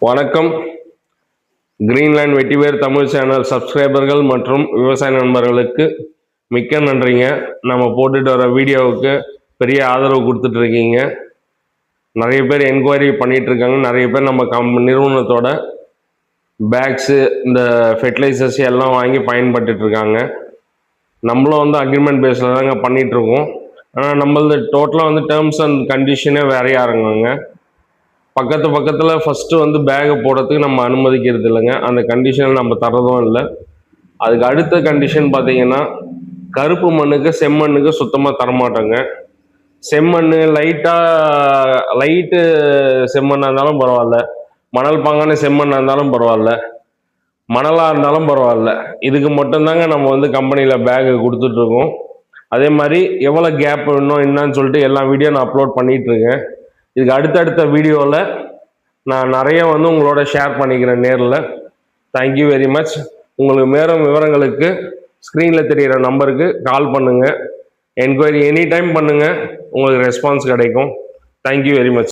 வணக்கம். கிரீன்லேண்ட் வெட்டிவேர் தமிழ் சேனல் சப்ஸ்கிரைபர்கள் மற்றும் விவசாய நண்பர்களுக்கு மிக்க நன்றிங்க. நம்ம போட்டுட்டு வர வீடியோவுக்கு பெரிய ஆதரவு கொடுத்துட்டு இருக்கீங்க. நிறைய பேர் என்கொயரி பண்ணிட்டு இருக்காங்க. நிறைய பேர் நம்ம நிறுவனத்தோட பேக்ஸு, இந்த ஃபெர்டிலைசர்ஸ் எல்லாம் வாங்கி பயன்பட்டு இருக்காங்க. நம்மளும் அக்ரிமெண்ட் பேஸில் தாங்க பண்ணிட்டு இருக்கோம். ஆனால் நம்மளது டோட்டலாக டேர்ம்ஸ் அண்ட் கண்டிஷனே வேறையாக இருங்குங்க. பக்கத்தில் ஃபஸ்ட்டு பேகை போடுறதுக்கு நம்ம அனுமதிக்கிறது இல்லைங்க. அந்த கண்டிஷன் நம்ம தரதும் இல்லை. அதுக்கு அடுத்த கண்டிஷன் பார்த்தீங்கன்னா, கருப்பு மண்ணுக்கு செம்மண்ணுக்கு சுத்தமாக தரமாட்டோங்க. செம்மண் லைட்டு செம்மண்ணாக இருந்தாலும் பரவாயில்ல, மணல் பாங்கான செம்மண்ணாக இருந்தாலும் பரவாயில்ல, மணலாக இருந்தாலும் பரவாயில்ல, இதுக்கு மட்டும்தாங்க நம்ம கம்பெனியில் பேகு கொடுத்துட்ருக்கோம். அதே மாதிரி எவ்வளோ கேப் வேணும் என்னன்னு சொல்லிட்டு எல்லா வீடியோ நான் அப்லோட் பண்ணிகிட்ருக்கேன். இதுக்கு அடுத்தடுத்த வீடியோவில் நான் நிறைய உங்களோட ஷேர் பண்ணிக்கிறேன் நேரில். Thank you very much. உங்களுக்கு மேலும் விவரங்களுக்கு ஸ்க்ரீனில் தெரிகிற நம்பருக்கு கால் பண்ணுங்கள். என்கொயரி எனி டைம் பண்ணுங்கள், உங்களுக்கு ரெஸ்பான்ஸ் கிடைக்கும். Thank you very much.